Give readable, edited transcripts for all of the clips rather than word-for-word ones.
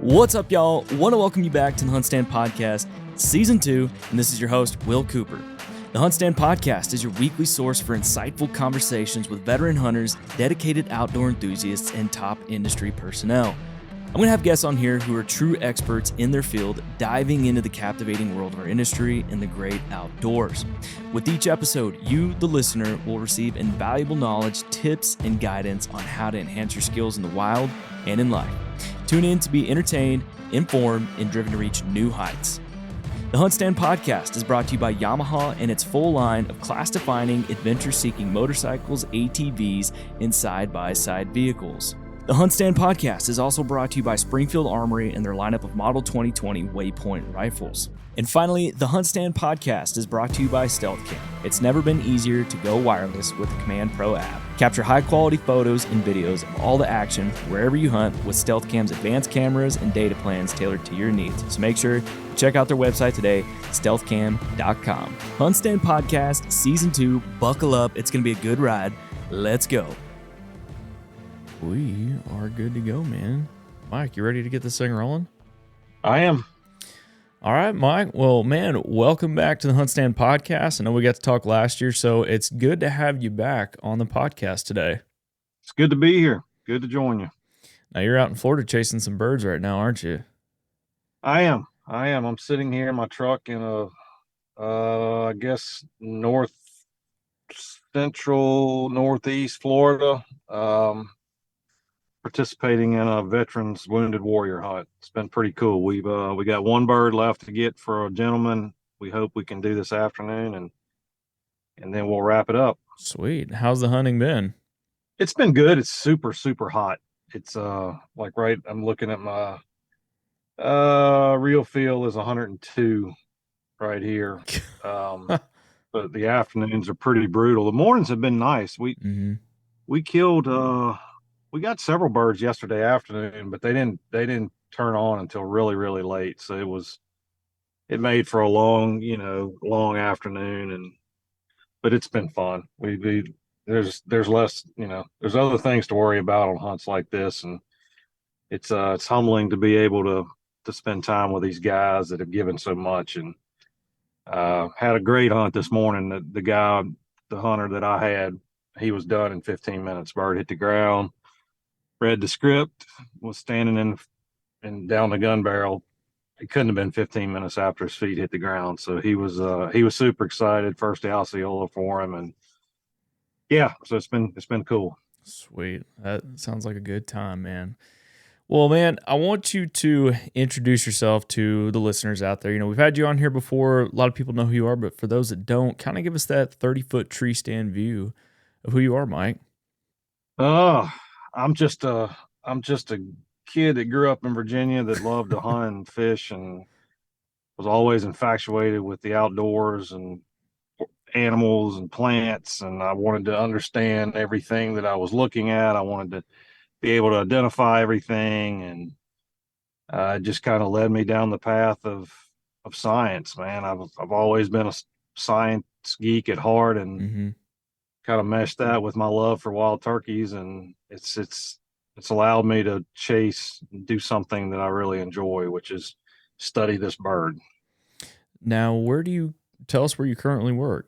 What's up, y'all? Want to welcome you back to the HuntStand Podcast, Season 2, and this is your host, Will Cooper. The HuntStand Podcast is your weekly source for insightful conversations with veteran hunters, dedicated outdoor enthusiasts, and top industry personnel. I'm going to have guests on here who are true experts in their field, diving into the captivating world of our industry and the great outdoors. With each episode, you, the listener, will receive invaluable knowledge, tips, and guidance on how to enhance your skills in the wild and in life. Tune in to be entertained, informed, and driven to reach new heights. The HuntStand Podcast is brought to you by Yamaha and its full line of class-defining, adventure-seeking motorcycles, ATVs, and side-by-side vehicles. The HuntStand Podcast is also brought to you by Springfield Armory and their lineup of Model 2020 Waypoint rifles. And finally, the HuntStand Podcast is brought to you by StealthCam. It's never been easier to go wireless with the Command Pro app. Capture high-quality photos and videos of all the action wherever you hunt with StealthCam's advanced cameras and data plans tailored to your needs. So make sure to check out their website today, stealthcam.com. HuntStand Podcast, Season 2, buckle up. It's going to be a good ride. Let's go. We are good to go, man. Mike, you ready to get this thing rolling? I am. All right, Mike. Well, man, welcome back to the HuntStand Podcast. I know we got to talk last year, so it's good to have you back on the podcast today. It's good to be here. Good to join you. Now, you're out in Florida chasing some birds right now, aren't you? I am. I'm sitting here in my truck in I guess, north central, northeast Florida, participating in a veterans wounded warrior hunt. It's been pretty cool. We got one bird left to get for a gentleman. We hope we can do this afternoon, and then we'll wrap it up. Sweet. How's the hunting been? It's been good. It's super, super hot. It's like I'm looking at my real feel is 102 right here. But the afternoons are pretty brutal. The mornings have been nice. We killed we got several birds yesterday afternoon, but they didn't turn on until really, really late. So it made for a long afternoon, but it's been fun. There's less, there's other things to worry about on hunts like this, and it's humbling to be able to spend time with these guys that have given so much. And had a great hunt this morning. The hunter that I had, he was done in 15 minutes. Bird hit the ground, read the script, was standing in down the gun barrel. It couldn't have been 15 minutes after his feet hit the ground. So he was super excited. First Osceola for him, and yeah, so it's been cool. Sweet. That sounds like a good time, man. Well, man, I want you to introduce yourself to the listeners out there. We've had you on here before. A lot of people know who you are, but for those that don't, kind of give us that 30-foot tree stand view of who you are, Mike. I'm just a kid that grew up in Virginia that loved to hunt and fish, and was always infatuated with the outdoors and animals and plants. And I wanted to understand everything that I was looking at. I wanted to be able to identify everything, and it just kind of led me down the path of science, man. I've always been a science geek at heart, and kind of meshed that with my love for wild turkeys, and it's allowed me to chase and do something that I really enjoy, which is study this bird. Now, tell us where you currently work?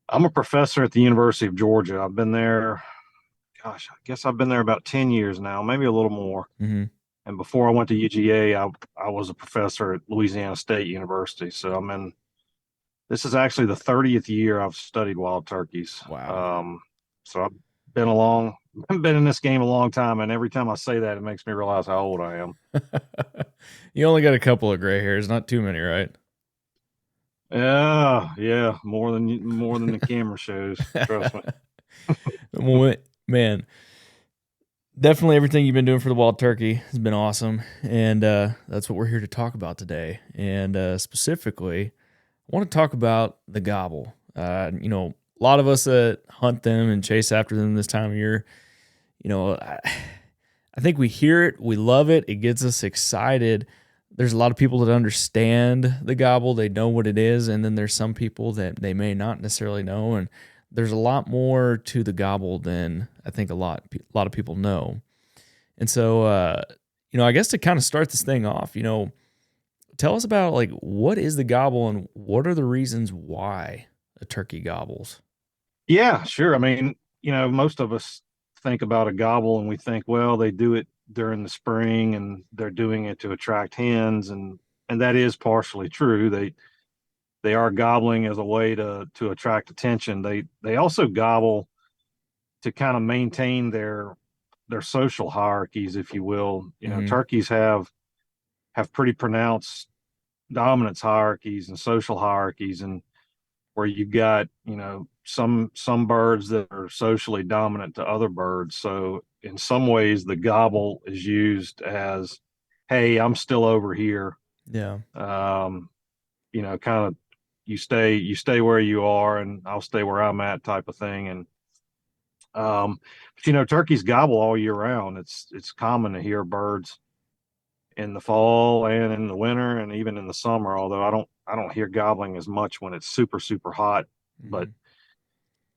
I'm a professor at the University of Georgia. I've been there, I guess I've been there about 10 years now, maybe a little more. And before I went to UGA, I was a professor at Louisiana State University. So this is actually the 30th year I've studied wild turkeys. Wow. So I've been in this game a long time, and every time I say that, it makes me realize how old I am. You only got a couple of gray hairs, not too many, right? Yeah, more than the camera shows. Trust me. Well, man, definitely everything you've been doing for the wild turkey has been awesome, and that's what we're here to talk about today. And specifically, I want to talk about the gobble. A lot of us that hunt them and chase after them this time of year, I think we hear it, we love it, it gets us excited. There's a lot of people that understand the gobble, they know what it is, and then there's some people that they may not necessarily know, and there's a lot more to the gobble than I think a lot of people know. And so I guess to kind of start this thing off, tell us about like what is the gobble and what are the reasons why a turkey gobbles? Yeah, sure. I mean, most of us think about a gobble and we think, well, they do it during the spring and they're doing it to attract hens, and that is partially true. They are gobbling as a way to attract attention. They also gobble to kind of maintain their social hierarchies, if you will. Turkeys have pretty pronounced dominance hierarchies and social hierarchies, and where you've got some birds that are socially dominant to other birds. So in some ways the gobble is used as, hey, I'm still over here. Yeah. Kind of you stay where you are and I'll stay where I'm at type of thing. And but turkeys gobble all year round. It's common to hear birds in the fall and in the winter and even in the summer, although I don't hear gobbling as much when it's super, super hot. Mm-hmm.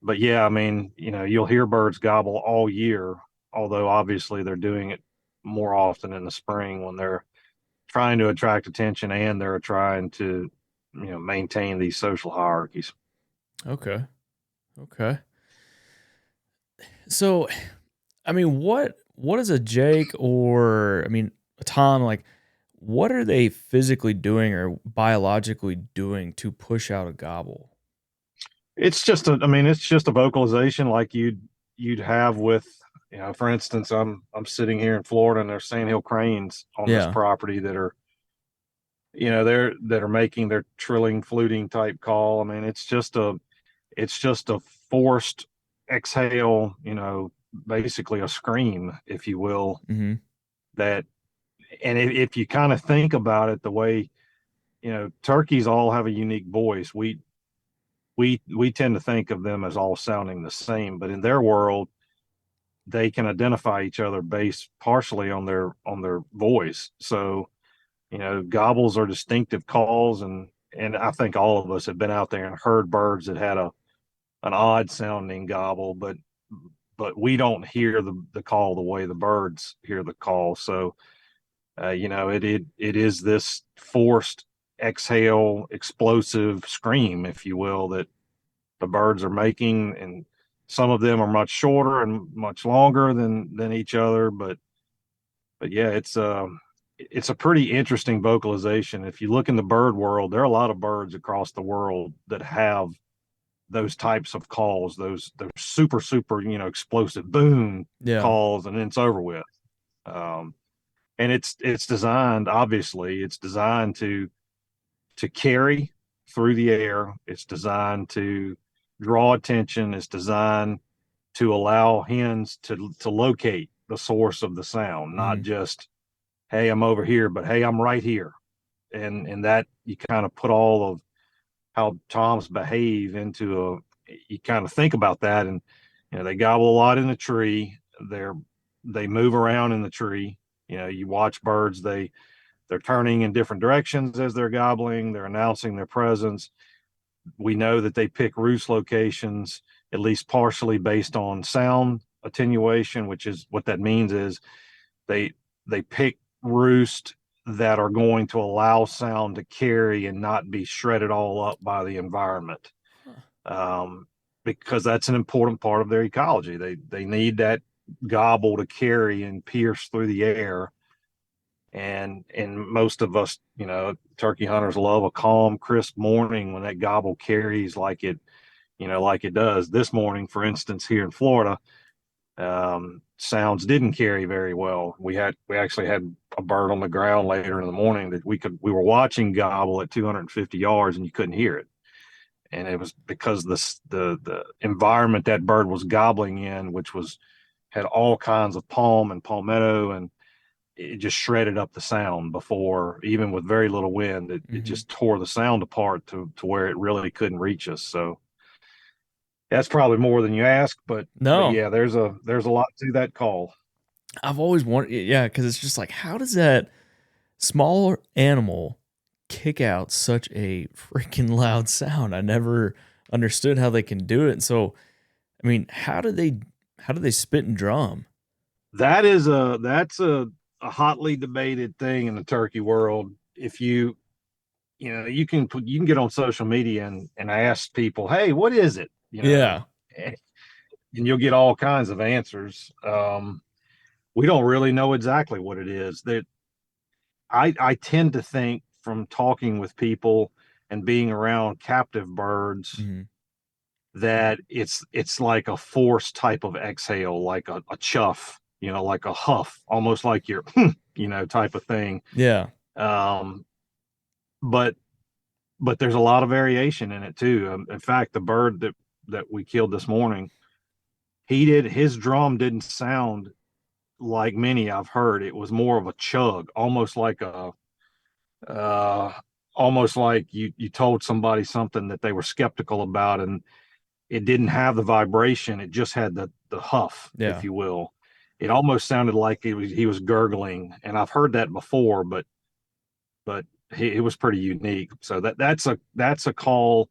But yeah, I mean, you'll hear birds gobble all year, although obviously they're doing it more often in the spring when they're trying to attract attention and they're trying to, maintain these social hierarchies. Okay. So, I mean, what is a Jake or a Tom, like what are they physically doing or biologically doing to push out a gobble? It's just a vocalization like you'd have with, for instance, I'm sitting here in Florida and there's sandhill cranes on this Yeah. property that are, that are making their trilling, fluting type call. I mean, it's just a forced exhale, basically a scream, if you will, Mm-hmm. that, and if you kind of think about it, the way, turkeys all have a unique voice. We tend to think of them as all sounding the same, but in their world, they can identify each other based partially on their voice. So, gobbles are distinctive calls, and I think all of us have been out there and heard birds that had an odd sounding gobble, but we don't hear the call the way the birds hear the call. So, it is this forced exhale, explosive scream, if you will, that the birds are making, and some of them are much shorter and much longer than each other. But yeah, it's a pretty interesting vocalization. If you look in the bird world, there are a lot of birds across the world that have those types of calls, those super, super, explosive boom Yeah. calls, and then it's over with. Um, and it's designed, obviously, it's designed to carry through the air. It's designed to draw attention. It's designed to allow hens to locate the source of the sound, not just, hey, I'm over here, but hey, I'm right here. And that you kind of put all of how toms behave into you kind of think about that. And they gobble a lot in the tree. They move around in the tree. You watch birds, they're turning in different directions as they're gobbling. They're announcing their presence. We know that they pick roost locations, at least partially based on sound attenuation, which is what that means is they pick roost that are going to allow sound to carry and not be shredded all up by the environment. Because that's an important part of their ecology. They need that gobble to carry and pierce through the air. And most of us, turkey hunters love a calm, crisp morning when that gobble carries like it does this morning. For instance, here in Florida, sounds didn't carry very well. We actually had a bird on the ground later in the morning that we were watching gobble at 250 yards and you couldn't hear it. And it was because the environment that bird was gobbling in, which had all kinds of palm and palmetto, and it just shredded up the sound before, even with very little wind, it just tore the sound apart to where it really couldn't reach us. So that's probably more than you ask, but yeah, there's a lot to that call. I've always wondered, yeah, because it's just like, how does that smaller animal kick out such a freaking loud sound? I never understood how they can do it. And so, how do they spit and drum? That's a a hotly debated thing in the turkey world. If you you can get on social media and ask people, hey, what is it? Yeah. And you'll get all kinds of answers. We don't really know exactly what it is. That I tend to think from talking with people and being around captive birds Mm-hmm. that it's like a force type of exhale, like a chuff, like a huff, almost like you're, type of thing. Yeah. Um, but there's a lot of variation in it too. In fact, the bird that we killed this morning, his drum didn't sound like many I've heard. It was more of a chug, almost like uh, you told somebody something that they were skeptical about, and it didn't have the vibration. It just had the huff, Yeah. if you will. It almost sounded like he was gurgling, and I've heard that before, but it was pretty unique. So that's a call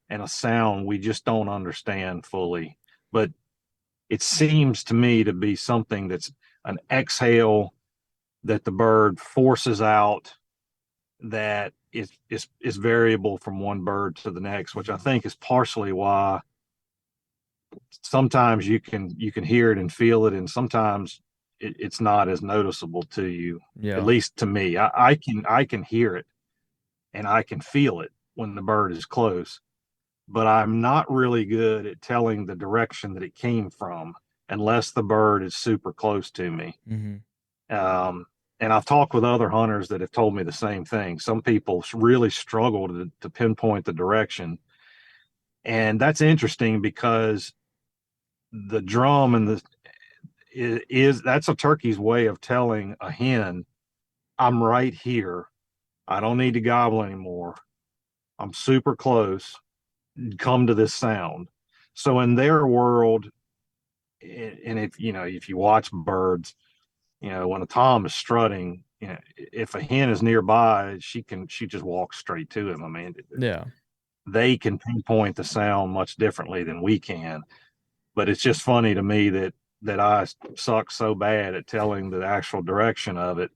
and a sound we just don't understand fully. But it seems to me to be something that's an exhale that the bird forces out, that is variable from one bird to the next, which I think is partially why sometimes you can hear it and feel it, and sometimes it's not as noticeable to you. At Yeah. least to me, I can hear it and I can feel it when the bird is close, but I'm not really good at telling the direction that it came from unless the bird is super close to me. Mm-hmm. And I've talked with other hunters that have told me the same thing. Some people really struggle to pinpoint the direction. And that's interesting because the drum and that's a turkey's way of telling a hen, I'm right here. I don't need to gobble anymore. I'm super close. Come to this sound. So in their world, and if you watch birds, when a tom is strutting, if a hen is nearby, she just walks straight to him. I mean, Yeah. they can pinpoint the sound much differently than we can. But it's just funny to me that I suck so bad at telling the actual direction of it,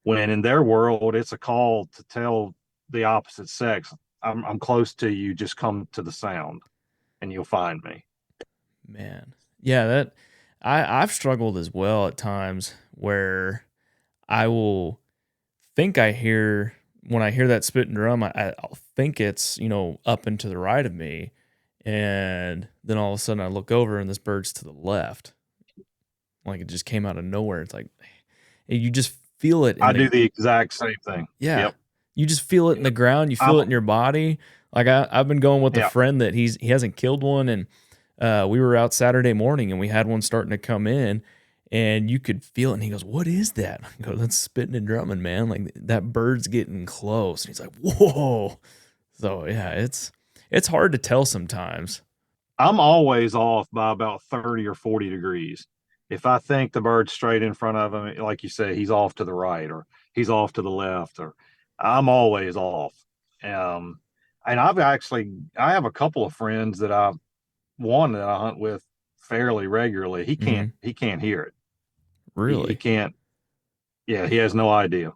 when in their world it's a call to tell the opposite sex, I'm close to you, just come to the sound and you'll find me. Man. Yeah, I've struggled as well at times where I will think when I hear that spit and drum, I'll think it's, up and to the right of me. And then all of a sudden I look over and this bird's to the left. Like it just came out of nowhere. It's like, you just feel it I do the exact same thing. Yeah. Yep. You just feel it in the ground. You feel it in your body. Like I've been going with a friend that he hasn't killed one. And we were out Saturday morning and we had one starting to come in and you could feel it. And he goes, what is that? I go, that's spitting and drumming, man. Like that bird's getting close. And he's like, whoa. So yeah, it's hard to tell sometimes. I'm always off by about 30 or 40 degrees. If I think the bird's straight in front of him, like you say, he's off to the right or he's off to the left, or I'm always off. And I have a couple of friends one that I hunt with fairly regularly. He can't hear it. Really? He can't. Yeah, he has no idea.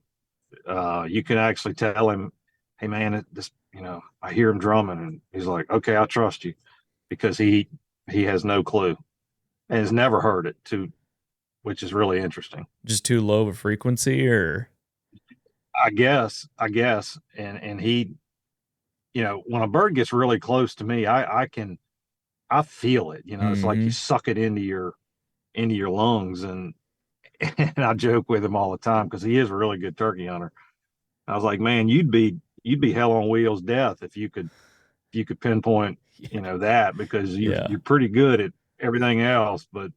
You can actually tell him, hey man, I hear him drumming, and he's like, okay, I trust you, because he has no clue and has never heard it too, which is really interesting. Just too low of a frequency, or I guess. And he, when a bird gets really close to me, I feel it, it's like you suck it into your lungs. And I joke with him all the time, because he is a really good turkey hunter. I was like, man, you'd be hell on wheels death if you could pinpoint, that, because you're pretty good at everything else, but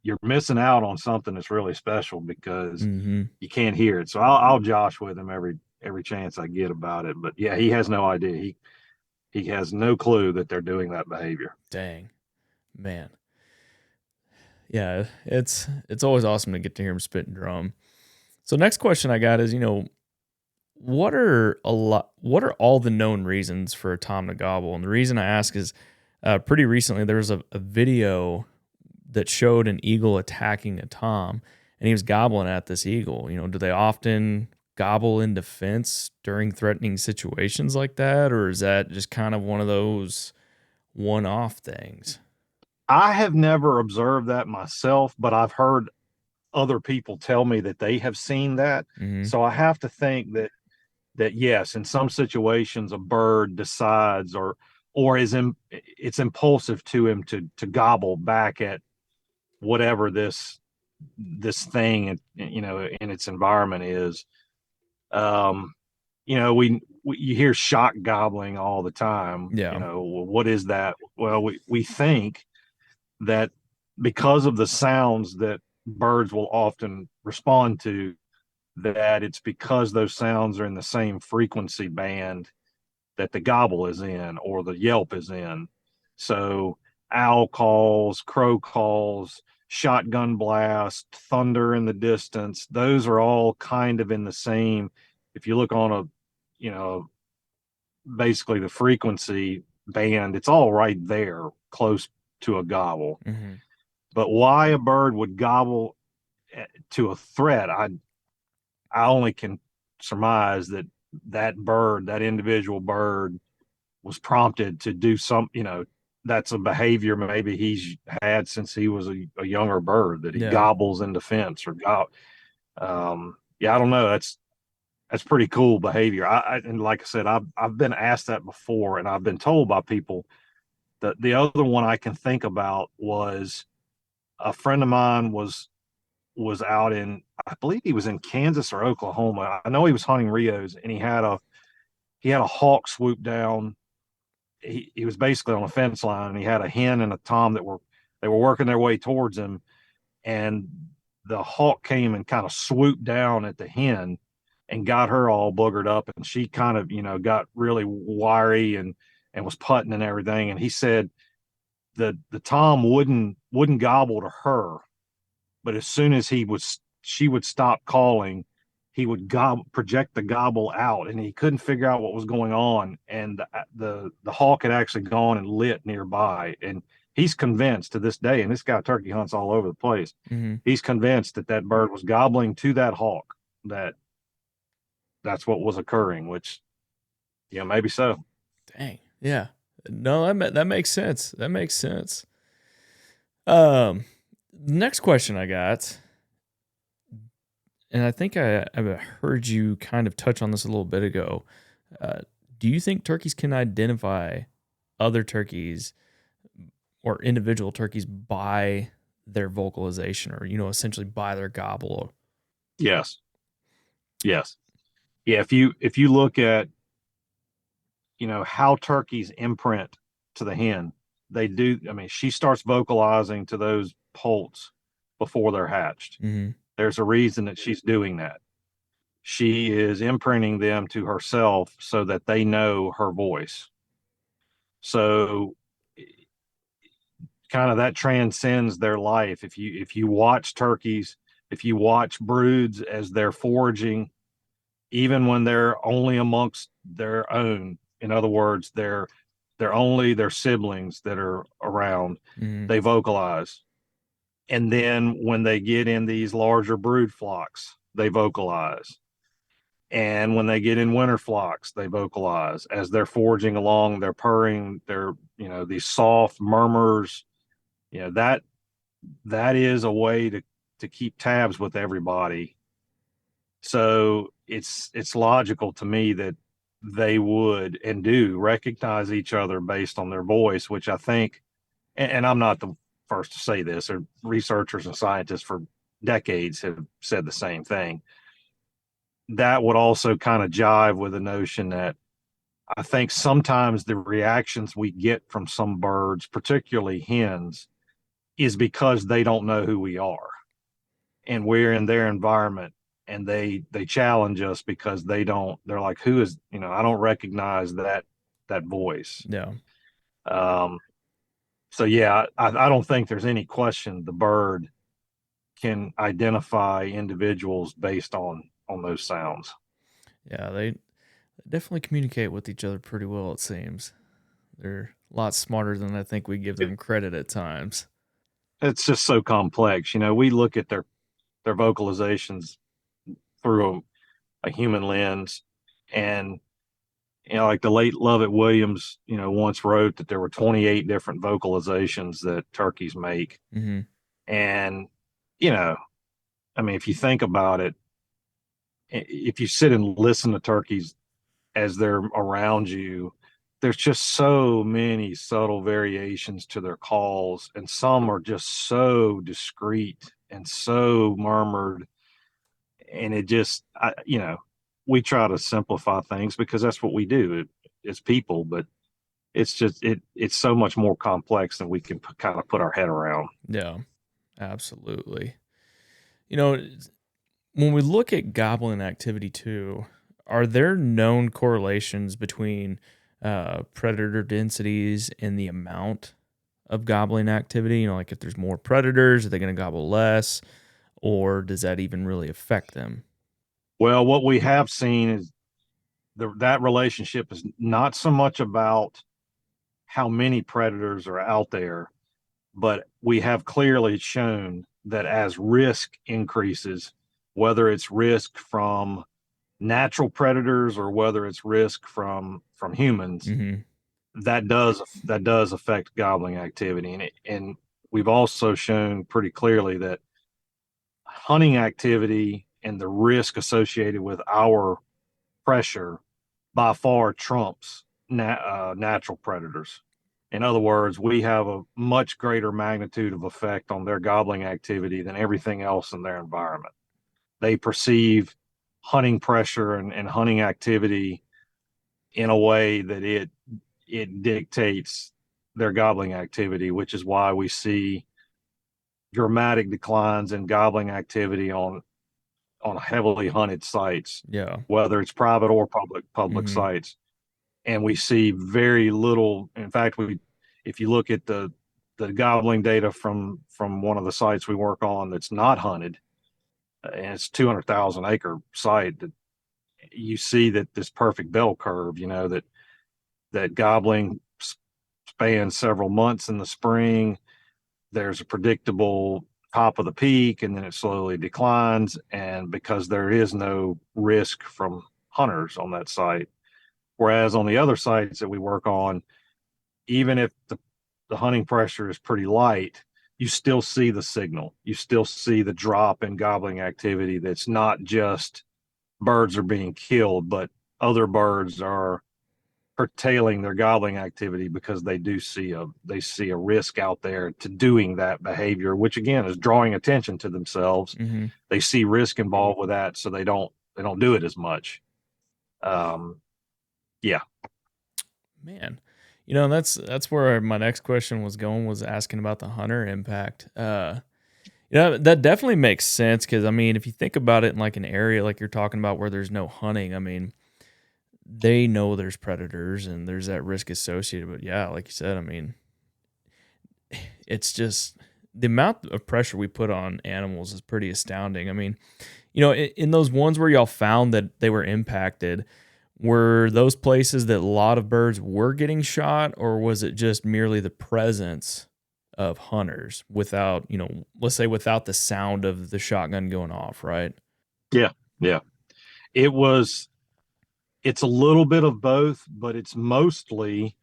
you're missing out on something that's really special, because you can't hear it. So I'll josh with him every chance I get about it. But yeah, he has no idea. He has no clue that they're doing that behavior. Dang, man. Yeah, it's always awesome to get to hear him spit and drum. So next question I got is, what are all the known reasons for a tom to gobble? And the reason I ask is, pretty recently there was a video that showed an eagle attacking a tom, and he was gobbling at this eagle. Do they often gobble in defense during threatening situations like that, or is that just kind of one of those one-off things? I have never observed that myself, but I've heard other people tell me that they have seen that. Mm-hmm. So I have to think that yes, in some situations a bird decides or it's impulsive to him to gobble back at whatever this thing in its environment is. Um, we you hear shock gobbling all the time. Yeah. What is that? Well, we think that because of the sounds that birds will often respond to, that it's because those sounds are in the same frequency band that the gobble is in or the yelp is in. So owl calls, crow calls, shotgun blast, thunder in the distance, those are all kind of in the same. If you look on you know, basically the frequency band, it's all right there close to a gobble. Mm-hmm. But why a bird would gobble to a threat, I only can surmise that individual bird was prompted to do that's a behavior maybe he's had since he was a younger bird, that he Yeah. gobbles in defense yeah, I don't know. That's pretty cool behavior. And like I said, I've been asked that before, and I've been told by people that the other one I can think about was a friend of mine was out in, I believe he was in Kansas or Oklahoma. I know he was hunting Rios, and he had a hawk swoop down. He was basically on a fence line, and he had a hen and a tom they were working their way towards him, and the hawk came and kind of swooped down at the hen and got her all boogered up, and she kind of got really wiry and was putting and everything. And he said the tom wouldn't gobble to her, but as soon as she would stop calling, he would project the gobble out, and he couldn't figure out what was going on. And the hawk had actually gone and lit nearby, and he's convinced to this day, and this guy turkey hunts all over the place. Mm-hmm. He's convinced that bird was gobbling to that hawk, that's what was occurring, which maybe so. Dang. Yeah. No, that makes sense. That makes sense. Next question I got, and I think I heard you kind of touch on this a little bit ago. Do you think turkeys can identify other turkeys or individual turkeys by their vocalization, or essentially by their gobble? Yes. Yeah. If you look at how turkeys imprint to the hen, they do. I mean, she starts vocalizing to those poults before they're hatched. Mm-hmm. There's a reason that she's doing that. She is imprinting them to herself so that they know her voice. So kind of that transcends their life. If you watch turkeys, if you watch broods as they're foraging, even when they're only amongst their own, in other words, they're only their siblings that are around, Mm-hmm. they vocalize. And then when they get in these larger brood flocks, they vocalize. And when they get in winter flocks, they vocalize. As they're foraging along, they're purring, they're, these soft murmurs. That is a way to keep tabs with everybody. So it's logical to me that they would and do recognize each other based on their voice, which I think, and I'm not the first to say this, or researchers and scientists for decades have said the same thing. That would also kind of jive with the notion that I think sometimes the reactions we get from some birds, particularly hens, is because they don't know who we are, and we're in their environment, and they challenge us because they're like, who is, I don't recognize that voice. Yeah. So yeah, I don't think there's any question the bird can identify individuals based on those sounds. Yeah, they definitely communicate with each other pretty well, it seems. They're a lot smarter than I think we give them credit at times. It's just so complex. We look at their vocalizations through a human lens. And like the late Lovett Williams, once wrote that there were 28 different vocalizations that turkeys make. Mm-hmm. And, I mean, if you think about it, if you sit and listen to turkeys as they're around you, there's just so many subtle variations to their calls, and some are just so discreet and so murmured. And it just, we try to simplify things because that's what we do as people, but it's just, it's so much more complex than we can kind of put our head around. Yeah, absolutely. When we look at gobbling activity too, are there known correlations between predator densities and the amount of gobbling activity? Like if there's more predators, are they going to gobble less, or does that even really affect them? Well, what we have seen is that relationship is not so much about how many predators are out there, but we have clearly shown that as risk increases, whether it's risk from natural predators or whether it's risk from humans, Mm-hmm. that does affect gobbling activity. And we've also shown pretty clearly that hunting activity and the risk associated with our pressure by far trumps natural predators. In other words, we have a much greater magnitude of effect on their gobbling activity than everything else in their environment. They perceive hunting pressure and hunting activity in a way that it dictates their gobbling activity, which is why we see dramatic declines in gobbling activity on heavily hunted sites, Yeah. whether it's private or public Mm-hmm. sites. And we see very little. In fact, if you look at the gobbling data from one of the sites we work on that's not hunted, and it's 200,000 acre site, that you see that this perfect bell curve, that gobbling spans several months in the spring. There's a predictable top of the peak, and then it slowly declines. And because there is no risk from hunters on that site, whereas on the other sites that we work on, even if the hunting pressure is pretty light, you still see the signal. You still see the drop in gobbling activity. That's not just birds are being killed, but other birds are curtailing their gobbling activity because they see a risk out there to doing that behavior, which again is drawing attention to themselves. Mm-hmm. They see risk involved with that, so they don't do it as much. Yeah. Man, that's where my next question was going, was asking about the hunter impact. That definitely makes sense, because I mean, if you think about it in like an area like you're talking about where there's no hunting, I mean, they know there's predators and there's that risk associated. But yeah, like you said, I mean, it's just the amount of pressure we put on animals is pretty astounding. I mean, in those ones where y'all found that they were impacted, were those places that a lot of birds were getting shot, or was it just merely the presence of hunters without, let's say without the sound of the shotgun going off, right? Yeah. It's a little bit of both, but it's mostly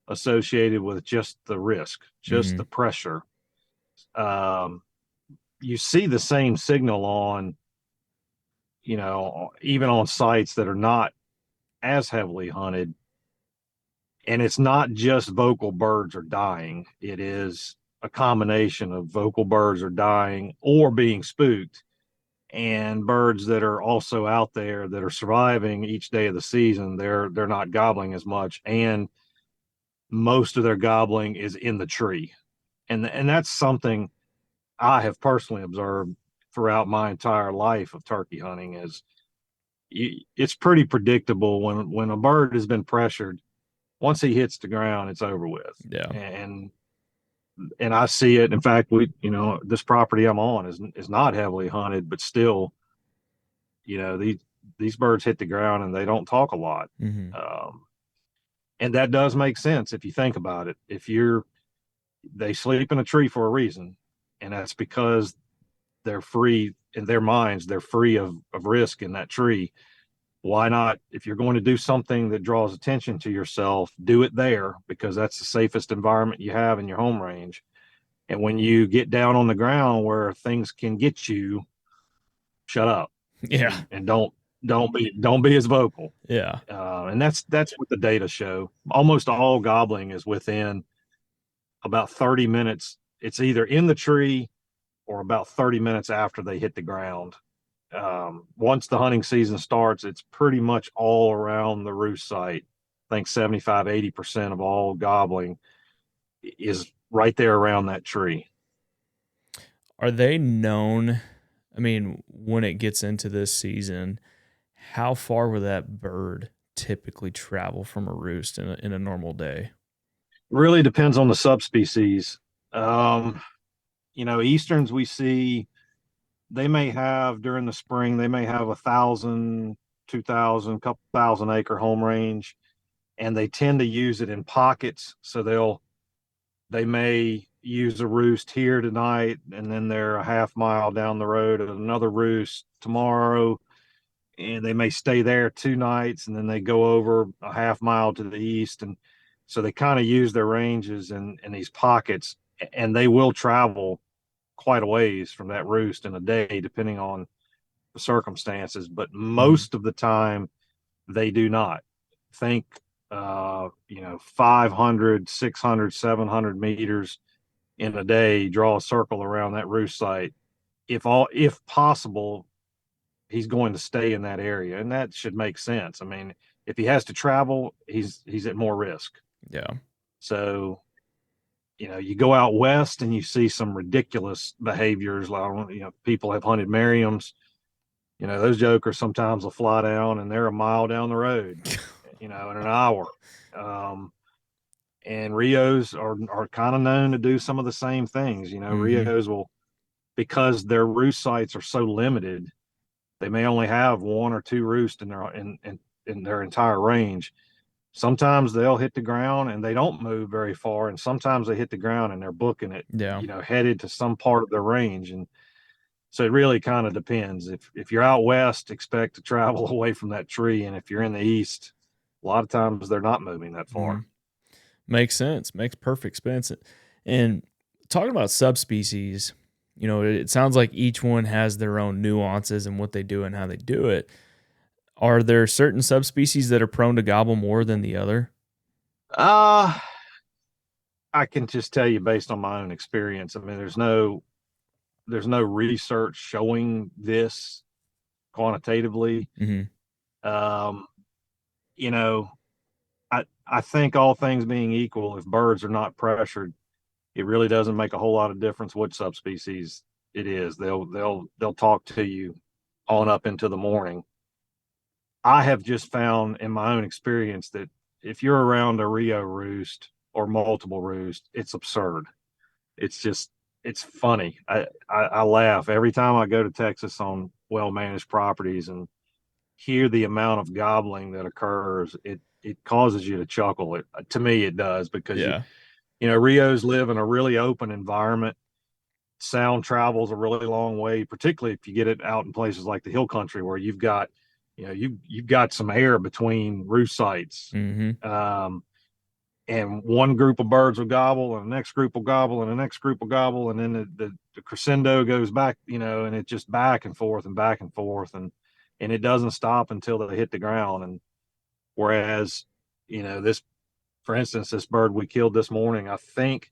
associated with just the risk, just Mm-hmm. the pressure. You see the same signal on, even on sites that are not as heavily hunted. And it's not just vocal birds are dying. It is a combination of vocal birds are dying or being spooked, and birds that are also out there that are surviving each day of the season. They're not gobbling as much, and most of their gobbling is in the tree. And that's something I have personally observed throughout my entire life of turkey hunting. Is it's pretty predictable when a bird has been pressured. Once he hits the ground, it's over with. Yeah. And I see it. In fact, this property I'm on is not heavily hunted, but still, these birds hit the ground and they don't talk a lot. Mm-hmm. And that does make sense if you think about it. They sleep in a tree for a reason, and that's because they're free in their minds. They're free of risk in that tree. Why not? If you're going to do something that draws attention to yourself, do it there, because that's the safest environment you have in your home range. And when you get down on the ground where things can get you, shut up Yeah. and don't be as vocal. Yeah. And that's what the data show. Almost all gobbling is within about 30 minutes. It's either in the tree or about 30 minutes after they hit the ground. Once the hunting season starts, it's pretty much all around the roost site. I think 75-80% of all gobbling is right there around that tree. Are they known? I mean, when it gets into this season, how far will that bird typically travel from a roost in a normal day? Really depends on the subspecies. Easterns we see, they may have during the spring, they may have 1,000, 2,000, couple thousand acre home range, and they tend to use it in pockets. So they may use a roost here tonight, and then they're a half mile down the road at another roost tomorrow, and they may stay there 2 nights, and then they go over a half mile to the east. And so they kind of use their ranges in these pockets, and they will travel quite a ways from that roost in a day, depending on the circumstances. But most of the time, they do not. Think, 500, 600, 700 meters in a day, draw a circle around that roost site. If possible, he's going to stay in that area, and that should make sense. I mean, if he has to travel, he's at more risk. Yeah. So, you go out west and you see some ridiculous behaviors. Like, people have hunted Merriams. Those jokers sometimes will fly down and they're a mile down the road, in an hour. And Rios are kind of known to do some of the same things. Rios will, because their roost sites are so limited, they may only have one or two roosts in their entire range. Sometimes they'll hit the ground and they don't move very far, and sometimes they hit the ground and they're booking it, headed to some part of their range. And so it really kind of depends. If you're out west, expect to travel away from that tree, and if you're in the east, a lot of times they're not moving that far. Mm-hmm. Makes sense. Makes perfect sense. And talking about subspecies, it sounds like each one has their own nuances and what they do and how they do it. Are there certain subspecies that are prone to gobble more than the other? I can just tell you based on my own experience. I mean, there's no research showing this quantitatively. Mm-hmm. I think all things being equal, if birds are not pressured, it really doesn't make a whole lot of difference what subspecies it is. They'll talk to you on up into the morning. I have just found in my own experience that if you're around a Rio roost or multiple roost, it's absurd. It's funny. I laugh every time I go to Texas on well-managed properties and hear the amount of gobbling that occurs. It causes you to chuckle. To me, it does, because Rios live in a really open environment. Sound travels a really long way, particularly if you get it out in places like the hill country where you've got some air between roost sites. Mm-hmm. And one group of birds will gobble, and the next group will gobble, and the next group will gobble, and then the crescendo goes back, and it's just back and forth and back and forth, and it doesn't stop until they hit the ground. And whereas, this, for instance, this bird we killed this morning, I think,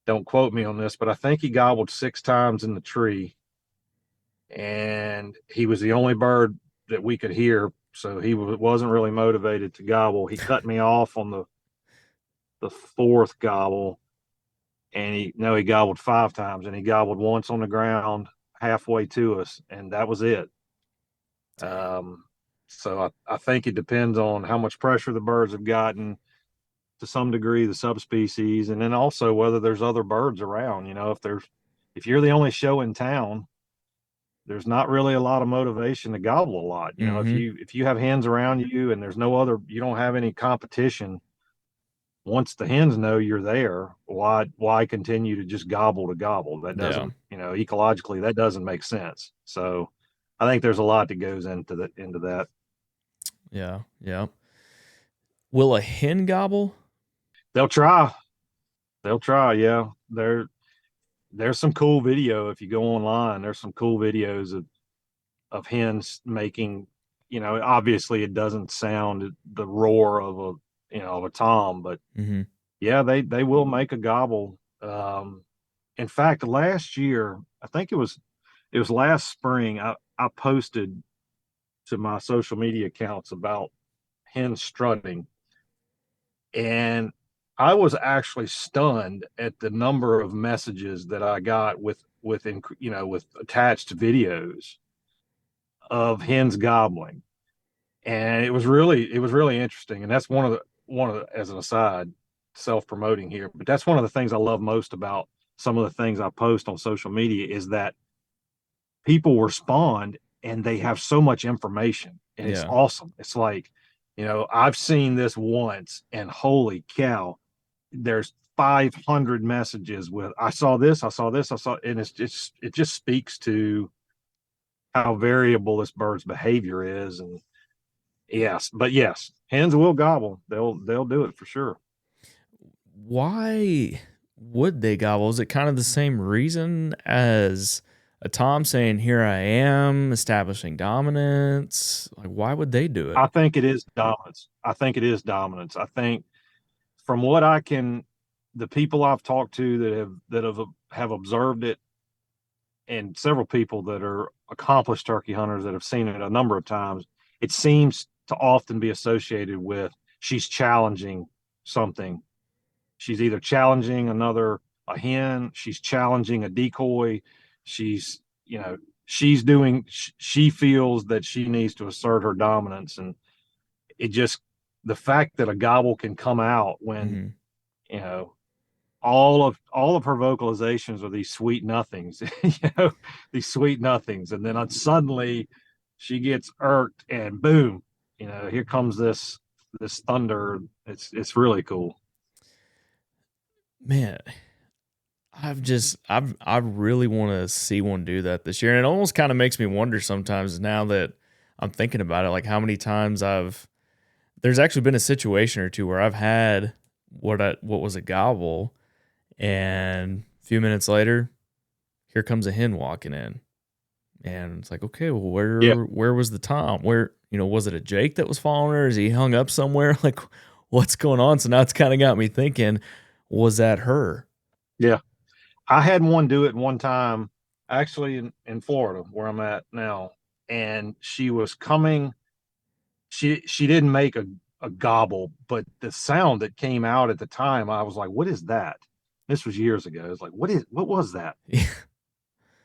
don't quote me on this, but I think he gobbled 6 times in the tree, and he was the only bird that we could hear, so he wasn't really motivated to gobble. He cut me off on the 4th gobble, and he gobbled 5 times, and he gobbled once on the ground halfway to us, and that was it. So I think it depends on how much pressure the birds have gotten, to some degree, the subspecies, and then also whether there's other birds around. If you're the only show in town, there's not really a lot of motivation to gobble a lot. Mm-hmm. If you have hens around you and there's no other, you don't have any competition, once the hens know you're there, why continue to just gobble to gobble? That Yeah. doesn't, ecologically, that doesn't make sense. So I think there's a lot that goes into that. Yeah. Yeah. Will a hen gobble? They'll try. They'll try. Yeah. There's some cool video. If you go online, there's some cool videos of hens making, obviously it doesn't sound the roar of a tom, but Mm-hmm. yeah, they will make a gobble. In fact, last year, I think it was last spring, I posted to my social media accounts about hens strutting, and I was actually stunned at the number of messages that I got with attached videos of hens gobbling. And it was really interesting. And that's one of the, as an aside, self-promoting here, but that's one of the things I love most about some of the things I post on social media is that people respond and they have so much information, and it's Yeah. awesome. It's like, I've seen this once and holy cow, there's 500 messages with I saw this, and it just speaks to how variable this bird's behavior is. And yes, hens will gobble. They'll do it for sure. Why would they gobble? Is it kind of the same reason as a tom saying, "Here I am," establishing dominance? Like, why would they do it? I think it is dominance. I think from what the people I've talked to that have observed it, and several people that are accomplished turkey hunters that have seen it a number of times, it seems to often be associated with she's challenging something. She's either challenging a hen, she's challenging a decoy, she's, she feels that she needs to assert her dominance. And it just, the fact that a gobble can come out when, Mm-hmm. you know, all of her vocalizations are these sweet nothings, these sweet nothings. And then suddenly she gets irked and boom, here comes this thunder. It's really cool. Man, I really want to see one do that this year. And it almost kind of makes me wonder sometimes now that I'm thinking about it, like how many times there's actually been a situation or two where I've had what was a gobble, and a few minutes later, here comes a hen walking in. And it's like, okay, well, Yeah. where was the tom? Where, was it a Jake that was following her? Is he hung up somewhere? Like, what's going on? So now it's kind of got me thinking, was that her? Yeah. I had one do it one time, actually in Florida where I'm at now. And she was coming, she didn't make a gobble, but the sound that came out at the time, I was like, what is that? This was years ago. I was like, what was that?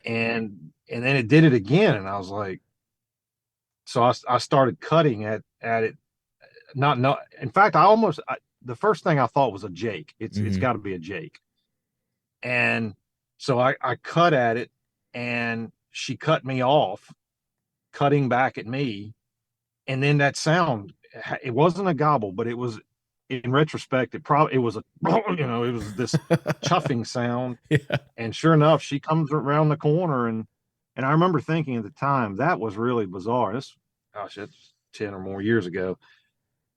And then it did it again. And I was like, so I started cutting at it. Not, in fact, the first thing I thought was a Jake. It's got to be a Jake. And so I cut at it, and she cut me off, cutting back at me. And then that sound, it wasn't a gobble, but it was, in retrospect, it was it was this chuffing sound. Yeah. And sure enough, she comes around the corner, and I remember thinking at the time that was really bizarre. Gosh, it's 10 or more years ago.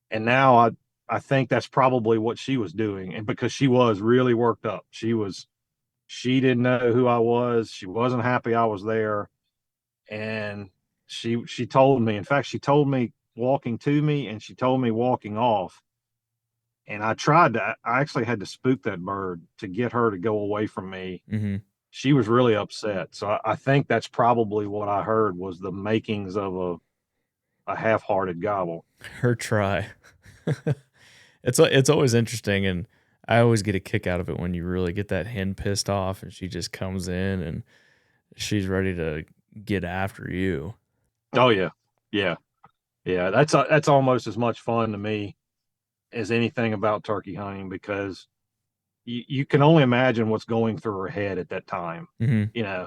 And now I think that's probably what she was doing. And because she was really worked up, she didn't know who I was. She wasn't happy I was there. And she told me, in fact, she told me walking to me, and she told me walking off. And I actually had to spook that bird to get her to go away from me. Mm-hmm. She was really upset. So I think that's probably what I heard was the makings of a half-hearted gobble. Her try. It's always interesting, and I always get a kick out of it when you really get that hen pissed off and she just comes in and she's ready to get after you. Oh yeah. Yeah. Yeah. That's almost as much fun to me as anything about turkey hunting, because you can only imagine what's going through her head at that time, Mm-hmm.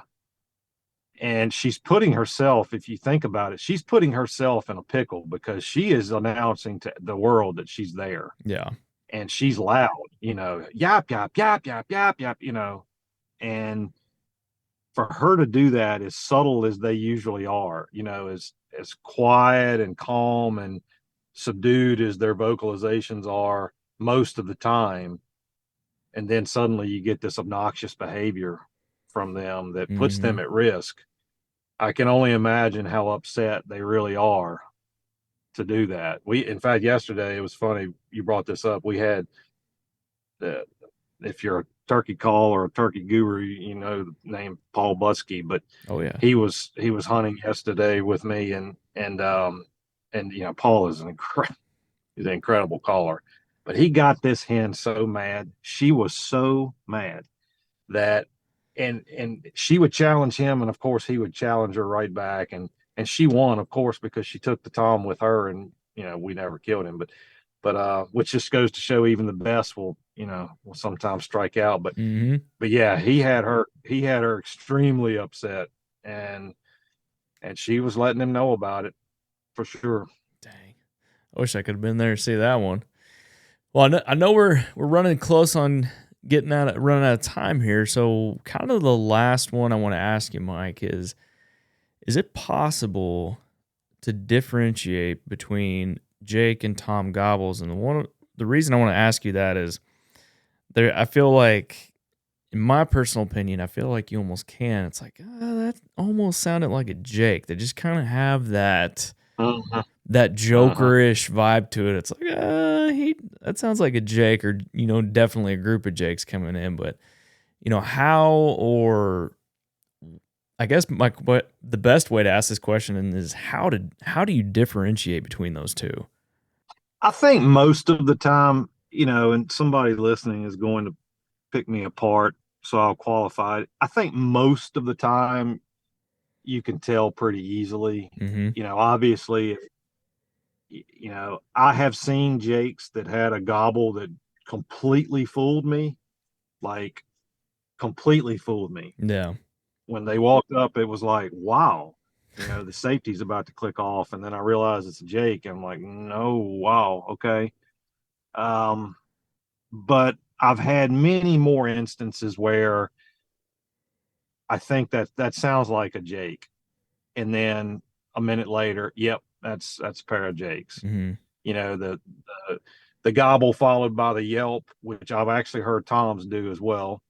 And she's putting herself, if you think about it, she's putting herself in a pickle because she is announcing to the world that she's there. Yeah. and she's loud, yap, yap, yap, yap, yap, yap, and for her to do that as subtle as they usually are, as quiet and calm and subdued as their vocalizations are most of the time, and then suddenly you get this obnoxious behavior from them that puts them at risk. I can only imagine how upset they really are to do that. In fact, yesterday, it was funny you brought this up. We had the, if you're a turkey call or a turkey guru, you know the name Paul Buskey, but Oh yeah. he was hunting yesterday with me, and Paul is he's an incredible caller, but he got this hen so mad. She was so mad that and she would challenge him, and of course he would challenge her right back, and she won, of course, because she took the tom with her, and we never killed him, but which just goes to show even the best will sometimes strike out. But yeah, he had her extremely upset, and she was letting him know about it for sure. Dang, I wish I could have been there to see that one. Well, I know we're running close on running out of time here. So kind of the last one I want to ask you, Mike, is it possible to differentiate between Jake and Tom gobbles? And the reason I want to ask you that is I feel like, in my personal opinion, I feel like you almost can. It's like, that almost sounded like a Jake. They just kind of have that that Jokerish vibe to it. It's like, that sounds like a Jake, or definitely a group of Jakes coming in. But how, or I guess what the best way to ask this question is how do you differentiate between those two? I think most of the time, and somebody listening is going to pick me apart, so I'll qualify it. I think most of the time you can tell pretty easily. Obviously, I have seen Jakes that had a gobble that completely fooled me, like completely fooled me. Yeah. When they walked up, it was like, wow, the safety's about to click off. And then I realized it's a Jake. I'm like, no, wow, okay. But I've had many more instances where I think that sounds like a Jake. And then a minute later, yep, that's a pair of Jakes. The gobble followed by the yelp, which I've actually heard Toms do as well.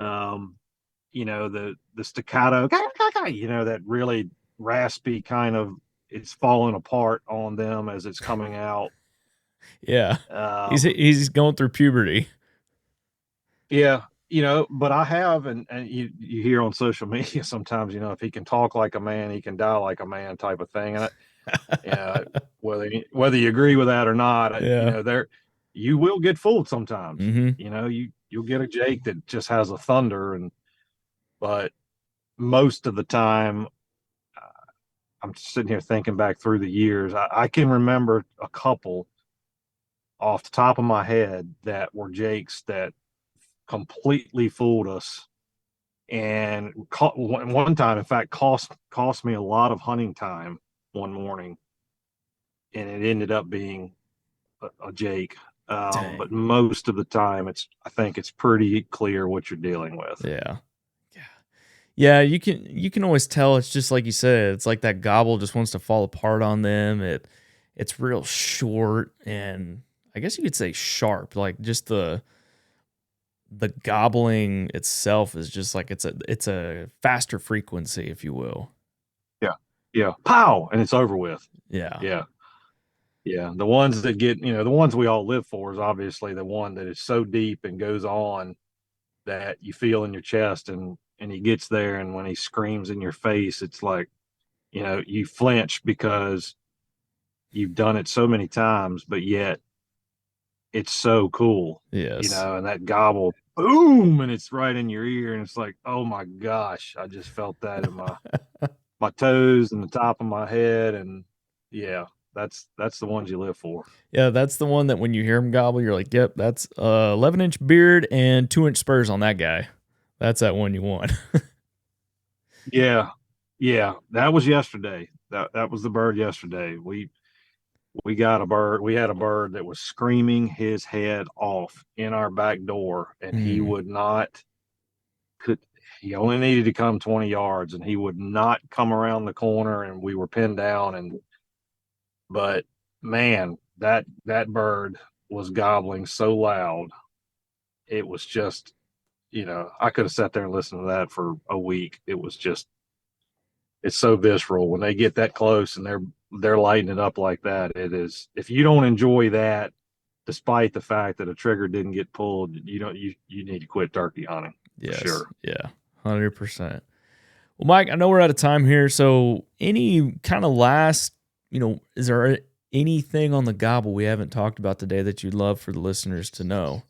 The staccato, that really raspy kind of, it's falling apart on them as it's coming out. Yeah. He's going through puberty. Yeah. But I have, and you hear on social media sometimes, if he can talk like a man, he can die like a man type of thing. And whether you agree with that or not, you will get fooled sometimes. You'll get a Jake that just has a thunder, but most of the time, I'm sitting here thinking back through the years, I can remember a couple off the top of my head that were Jakes that completely fooled us, and one time, in fact, cost me a lot of hunting time one morning, and it ended up being a Jake. But most of the time, I think it's pretty clear what you're dealing with. Yeah, you can always tell. It's just like you said. It's like that gobble just wants to fall apart on them. It's real short, and I guess you could say sharp. Like just the gobbling itself is just like it's a faster frequency, if you will. Yeah. Pow, and it's over with. Yeah. The ones that get, the ones we all live for is obviously the one that is so deep and goes on that you feel in your chest, and he gets there, and when he screams in your face, it's like, you flinch because you've done it so many times, but yet it's so cool. Yes. And that gobble, boom, and it's right in your ear, and it's like, oh my gosh, I just felt that in my toes and the top of my head, and yeah, that's the ones you live for. Yeah, that's the one that when you hear him gobble, you're like, yep, that's 11-inch beard and 2-inch spurs on that guy. That's that one you want. Yeah, that was yesterday. That was the bird yesterday. we had a bird that was screaming his head off in our back door, and he would not he only needed to come 20 yards, and he would not come around the corner, and we were pinned down. But man, that bird was gobbling so loud. It was just, I could have sat there and listened to that for a week. It was just, it's so visceral when they get that close and they're lighting it up like that. It is, if you don't enjoy that, despite the fact that a trigger didn't get pulled, you need to quit turkey hunting. Yes. For sure. Yeah. 100%. Well, Mike, I know we're out of time here. So any kind of last, is there anything on the gobble we haven't talked about today that you'd love for the listeners to know?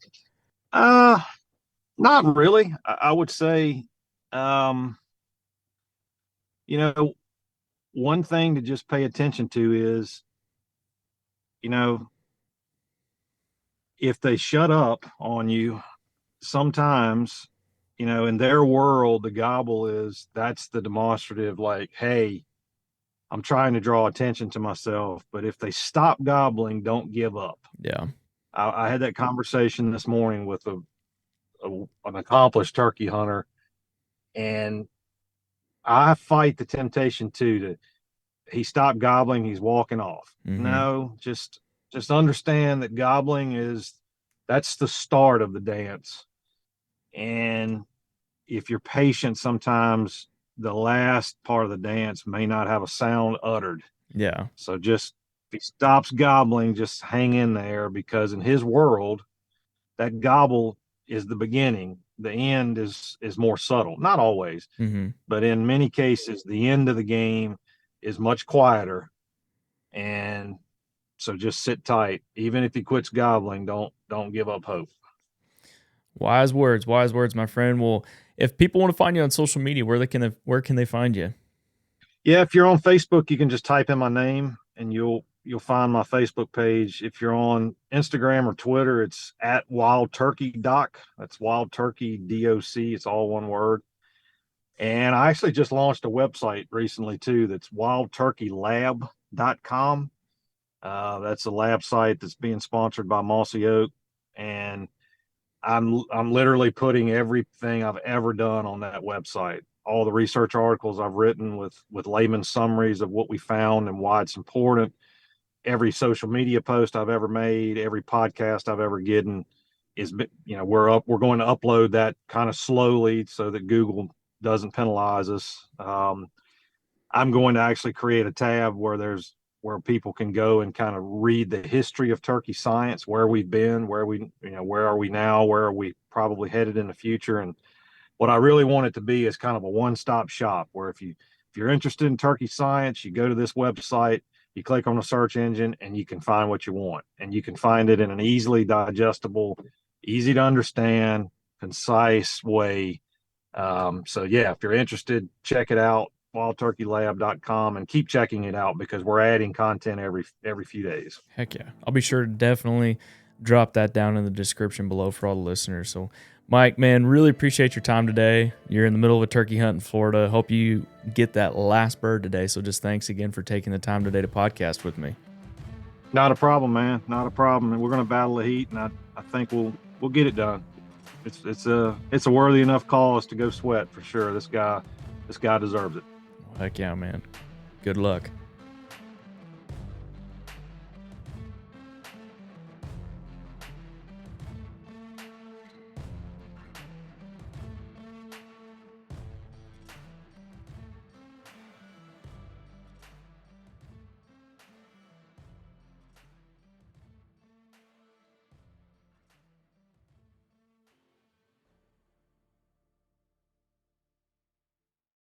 Not really. I would say, one thing to just pay attention to is, if they shut up on you, sometimes, in their world, the gobble that's the demonstrative, like, hey, I'm trying to draw attention to myself. But if they stop gobbling, don't give up. Yeah. I had that conversation this morning with an accomplished turkey hunter, and I fight the temptation he stopped gobbling, he's walking off. Mm-hmm. No, just understand that gobbling that's the start of the dance. And if you're patient, sometimes the last part of the dance may not have a sound uttered. Yeah. So if he stops gobbling, just hang in there, because in his world, that gobble is the beginning. The end is more subtle. Not always, but in many cases, the end of the game is much quieter. And so just sit tight. Even if he quits gobbling, don't give up hope. Wise words, my friend. Well, if people want to find you on social media, where can they find you? Yeah, if you're on Facebook, you can just type in my name and you'll find my Facebook page. If you're on Instagram or Twitter, it's at Wild Turkey Doc. That's Wild Turkey DOC. It's all one word. And I actually just launched a website recently too. That's wildturkeylab.com. That's a lab site that's being sponsored by Mossy Oak, and I'm literally putting everything I've ever done on that website. All the research articles I've written with layman's summaries of what we found and why it's important. Every social media post I've ever made, every podcast I've ever given is, we're going to upload that kind of slowly so that Google doesn't penalize us. I'm going to actually create a tab where people can go and kind of read the history of turkey science, where we've been, where are we now, where are we probably headed in the future. And what I really want it to be is kind of a one-stop shop, where if you're interested in turkey science, you go to this website, you click on the search engine, and you can find what you want. And you can find it in an easily digestible, easy to understand, concise way. So yeah, if you're interested, check it out, wildturkeylab.com, and keep checking it out, because we're adding content every few days. Heck yeah. I'll be sure to definitely drop that down in the description below for all the listeners. So Mike, man, really appreciate your time today. You're in the middle of a turkey hunt in Florida. Hope you get that last bird today. So just thanks again for taking the time today to podcast with me. Not a problem, man. Not a problem. And we're going to battle the heat, and I think we'll get it done. It's a worthy enough cause to go sweat for sure. This guy deserves it. Heck yeah, man. Good luck.